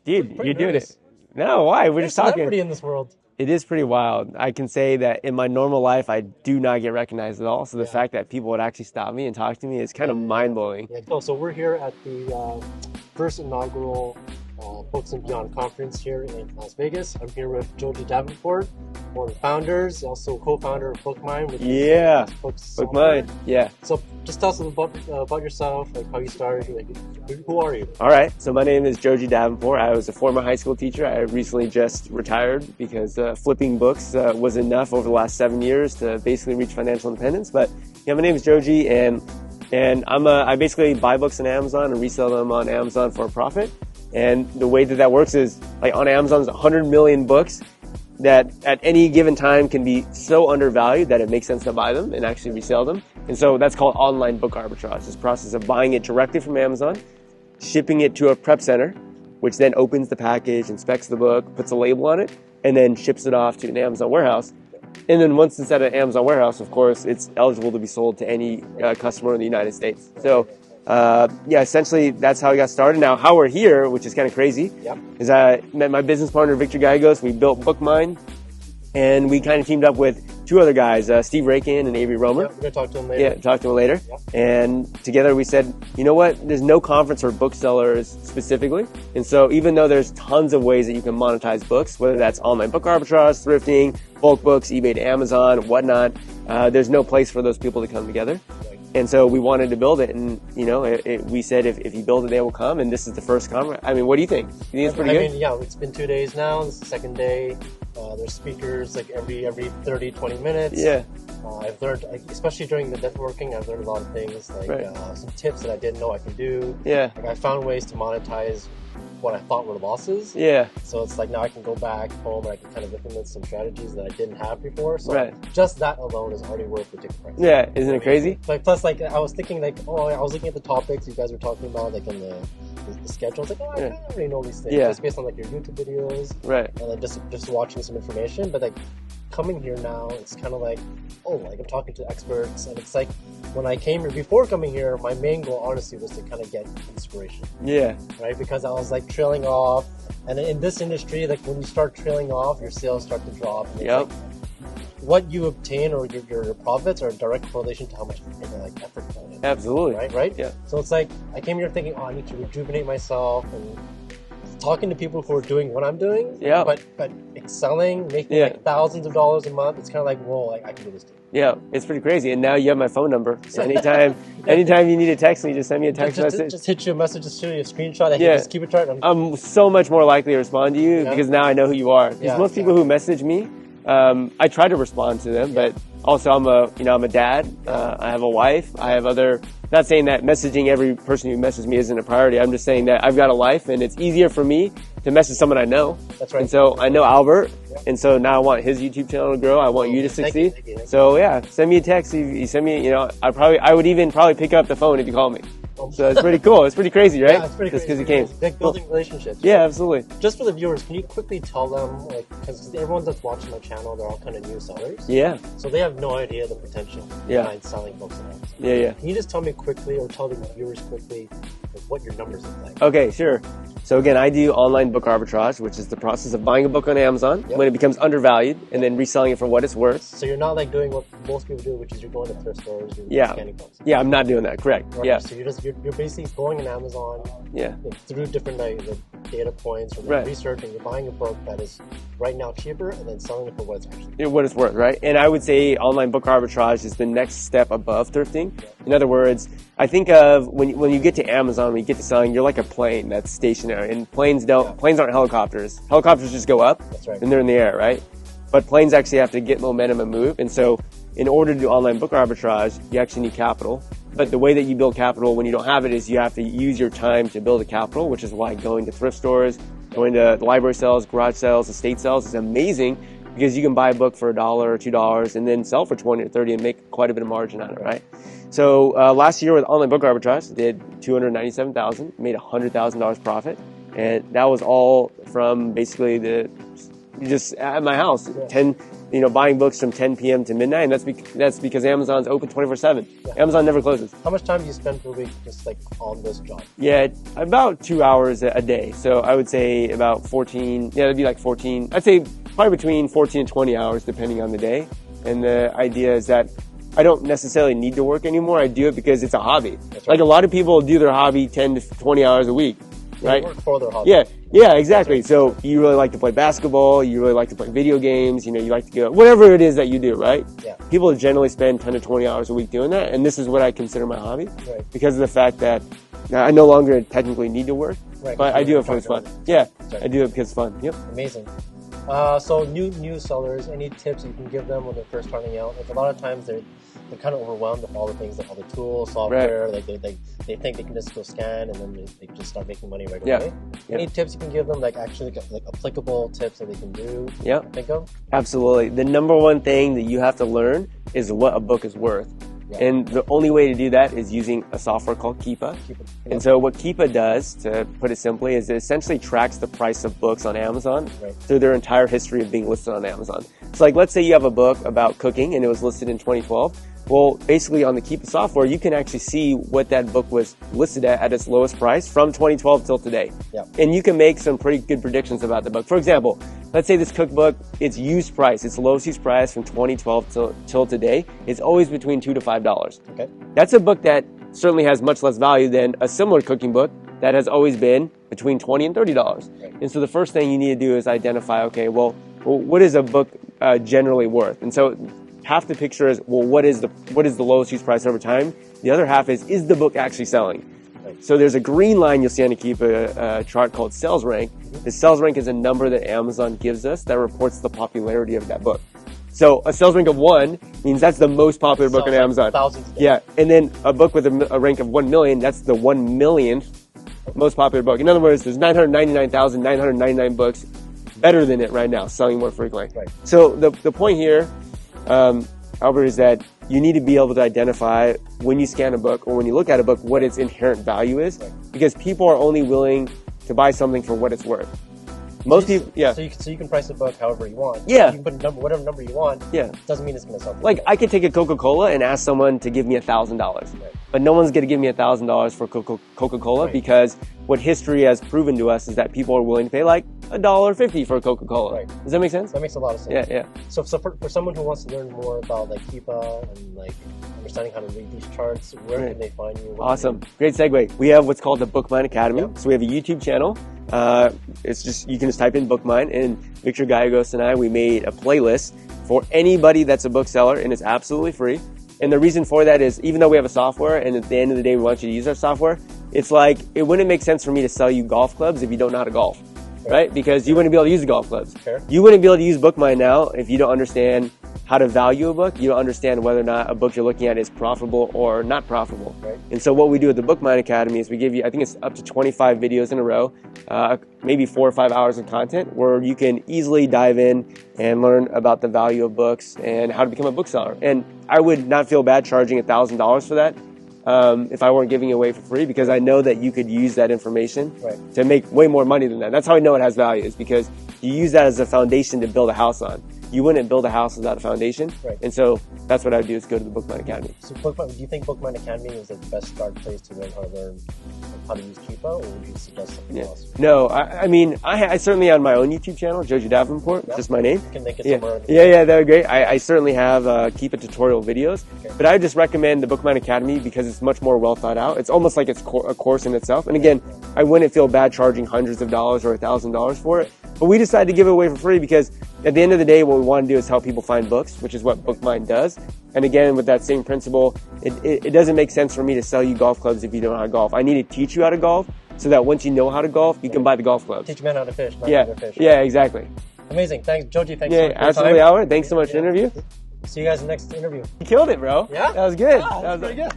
Dude, Pretty you're doing nervous. it. No, why? We're You're a just talking. celebrity in this world. It is pretty wild. I can say that in my normal life, I do not get recognized at all. So the Yeah. fact that people would actually stop me and talk to me is kind of Yeah. mind-blowing. Yeah. Oh, so we're here at the first inaugural Books and Beyond conference here in Las Vegas. I'm here with Joji Davenport, one of the founders, also co-founder of Bookmine. Which Yeah, is books Bookmine. Yeah. So just tell us a little about yourself, like how you started, like who are you? All right. So my name is Joji Davenport. I was a former high school teacher. I recently just retired because flipping books was enough over the last 7 years to basically reach financial independence. But yeah, my name is Joji, and I basically buy books on Amazon and resell them on Amazon for a profit. And the way that works is, like, on Amazon, there's 100 million books that at any given time can be so undervalued that it makes sense to buy them and actually resell them. And so that's called online book arbitrage, this process of buying it directly from Amazon, shipping it to a prep center, which then opens the package, inspects the book, puts a label on it, and then ships it off to an Amazon warehouse. And then once it's at an Amazon warehouse, of course, it's eligible to be sold to any customer in the United States. So yeah, essentially that's how I got started. Now, how we're here, which is kind of crazy, is I met my business partner, Victor Gallegos. We built Bookmine, and we kind of teamed up with two other guys, Steve Rakin and Avery Romer. We're going to talk to him later. Yeah, talk to him later. And together we said, you know what? There's no conference for booksellers specifically. And so even though there's tons of ways that you can monetize books, whether that's online book arbitrage, thrifting, bulk books, eBay to Amazon, whatnot, there's no place for those people to come together. And so we wanted to build it, and we said if you build it, they will come. And this is the first conference. I mean, what do you think? You think it's pretty good? I mean, yeah, it's been 2 days now. This is the second day. There's speakers like every 30, 20 minutes. Yeah. I've learned, especially during the networking, I've learned a lot of things, like some tips that I didn't know I could do. Yeah. Like I found ways to monetize what I thought were losses. Yeah. So it's like now I can go back home and I can kind of implement some strategies that I didn't have before. So just that alone is already worth the ticket price. Yeah, isn't it crazy? Like plus, like I was thinking, like I was looking at the topics you guys were talking about, like in the schedule. I was like, I kind of already know these things just based on like your YouTube videos, and then just watching some information. But like coming here now, it's kind of like, like I'm talking to experts, and it's like when I came here, before coming here, my main goal honestly was to kind of get inspiration. Yeah. Right? Because I was like trailing off, and in this industry, like when you start trailing off, your sales start to drop. And like, what you obtain or your profits are a direct correlation to how much like effort you put in. Absolutely. Right? Yeah. So it's like I came here thinking, I need to rejuvenate myself and talking to people who are doing what I'm doing. Yeah. But excelling, making like thousands of dollars a month, it's kind of like, whoa, like I can do this too. Yeah, it's pretty crazy. And now you have my phone number. So anytime you need to text me, just send me a text message. Just hit you a message, just show you a screenshot. I can just keep it chart. I'm so much more likely to respond to you because now I know who you are. Because most people who message me, I try to respond to them, but also I'm a dad. I have a wife. I have other. Not saying that messaging every person who messages me isn't a priority. I'm just saying that I've got a life, and it's easier for me to message someone I know. That's right. And so I know Albert, and so now I want his YouTube channel to grow. I want you to succeed. Thank you. So yeah, send me a text. You send me. I would even probably pick up the phone if you call me. So it's pretty cool. It's pretty crazy, right? Yeah, it's pretty crazy. Just because you came. Like building relationships. Yeah, absolutely. Just for the viewers, can you quickly tell them, like, because everyone that's watching my channel, they're all kind of new sellers. Yeah. So they have no idea the potential behind selling books on Amazon. Yeah. Can you just tell me quickly, or tell the viewers quickly, like, what your numbers look like? Okay, sure. So again, I do online book arbitrage, which is the process of buying a book on Amazon when it becomes undervalued and then reselling it for what it's worth. So you're not like doing what most people do, which is you're going to thrift stores, you're scanning books. Yeah, I'm not doing that. Correct. Right. Yeah. So you're basically going on Amazon. Yeah. Through different data points or research, and you're buying a book that is right now cheaper and then selling it for what it's actually what it's worth, right? And I would say online book arbitrage is the next step above thrifting. In other words, I think of when you get to Amazon, when you get to selling, you're like a plane that's stationary, and planes aren't helicopters. Helicopters just go up and they're in the air, right? But planes actually have to get momentum and move. And so in order to do online book arbitrage, you actually need capital. But the way that you build capital when you don't have it is you have to use your time to build a capital, which is why going to thrift stores, going to library sales, garage sales, estate sales is amazing, because you can buy a book for $1 or $2 and then sell for 20 or 30 and make quite a bit of margin on it, right? So last year with online book arbitrage, I did $297,000, made $100,000 profit, and that was all from basically just at my house, buying books from 10 p.m. to midnight, and that's because Amazon's open 24/7. Yeah. Amazon never closes. How much time do you spend per week just like on this job? Yeah, about 2 hours a day. So I would say about 14. Yeah, it'd be like 14. I'd say probably between 14 and 20 hours depending on the day. And the idea is that I don't necessarily need to work anymore. I do it because it's a hobby. Right. Like a lot of people do their hobby 10 to 20 hours a week, right? Work for their hobby. Yeah, exactly. So you really like to play basketball, you really like to play video games, you like to go, whatever it is that you do, right? Yeah. People generally spend 10 to 20 hours a week doing that. And this is what I consider my hobby, right? Because of the fact that I no longer technically need to work, right, but I do it for it's fun. Yeah, I do it because it's fun. Yep. Amazing. So new sellers, any tips you can give them when they're first starting out? Like a lot of times they're kind of overwhelmed with all the things, like all the tools, software. Right. Like they think they can just go scan and then they just start making money right away. Any tips you can give them, like actually like applicable tips that they can do? Yeah. Think of? Absolutely. The number one thing that you have to learn is what a book is worth. Yeah. And the only way to do that is using a software called Keepa. And so what Keepa does, to put it simply, is it essentially tracks the price of books on Amazon through their entire history of being listed on Amazon. So like, let's say you have a book about cooking and it was listed in 2012. Well, basically on the Keepa software, you can actually see what that book was listed at its lowest price from 2012 till today. Yeah. And you can make some pretty good predictions about the book. For example, let's say this cookbook, its used price, its lowest used price from 2012 till today is always between $2 to $5. Okay. That's a book that certainly has much less value than a similar cooking book that has always been between $20 and $30. Right. And so the first thing you need to do is identify, okay, well what is a book generally worth? And so half the picture is, well, what is the lowest use price over time? The other half is the book actually selling? Right. So there's a green line you'll see on the Keepa chart called sales rank. The sales rank is a number that Amazon gives us that reports the popularity of that book. So a sales rank of 1 means that's the most popular book on Amazon. Yeah, and then a book with a rank of 1 million, that's the 1 millionth most popular book. In other words, there's 999,999 books better than it right now, selling more frequently. Right. So the point here, Albert, is that you need to be able to identify when you scan a book or when you look at a book what its inherent value is, because people are only willing to buy something for what it's worth. Most people, yeah. So you can price the book however you want. Yeah. You can put whatever number you want. Yeah. Doesn't mean it's going to sell. Like I could take a Coca-Cola and ask someone to give me $1,000, but no one's going to give me $1,000 for Coca-Cola because what history has proven to us is that people are willing to pay like $1.50 for a Coca-Cola. Right. Does that make sense? That makes a lot of sense. Yeah. So for someone who wants to learn more about like Keepa and like understanding how to read these charts, where can they find you? Awesome. Great segue. We have what's called the Bookmine Academy. Yep. So we have a YouTube channel. It's just, you can just type in Bookmine, and Victor Gallegos and I, we made a playlist for anybody that's a bookseller, and it's absolutely free. And the reason for that is, even though we have a software, and at the end of the day we want you to use our software, it's like, it wouldn't make sense for me to sell you golf clubs if you don't know how to golf, right? Because you wouldn't be able to use the golf clubs. Sure. You wouldn't be able to use Bookmine now if you don't understand how to value a book. You don't understand whether or not a book you're looking at is profitable or not profitable. Right. And so what we do at the Bookmine Academy is we give you, I think it's up to 25 videos in a row, maybe 4 or 5 hours of content where you can easily dive in and learn about the value of books and how to become a bookseller. And I would not feel bad charging $1,000 for that if I weren't giving it away for free, because I know that you could use that information to make way more money than that. That's how I know it has value, is because you use that as a foundation to build a house on. You wouldn't build a house without a foundation. Right. And so that's what I would do, is go to the Bookmine Academy. So do you think Bookmine Academy is the best start place to learn how to use Keepa, or would you suggest something else? No, I mean, I certainly on my own YouTube channel, Joji Davenport, just my name. You can link it somewhere. Yeah, that would be great. I certainly have Keepa tutorial videos, but I would just recommend the Bookmine Academy because it's much more well thought out. It's almost like it's a course in itself. And again, I wouldn't feel bad charging hundreds of dollars or $1,000 for it. But we decided to give it away for free because at the end of the day, what we want to do is help people find books, which is what Bookmine does. And again, with that same principle, it doesn't make sense for me to sell you golf clubs if you don't know how to golf. I need to teach you how to golf so that once you know how to golf, you can buy the golf clubs. Teach men how to fish, not how to fish. Yeah, exactly. Amazing. Thanks, Joji. Thanks for absolutely, Howard. Thanks so much for the interview. See you guys in the next interview. You killed it, bro. Yeah? That was good. That was pretty good.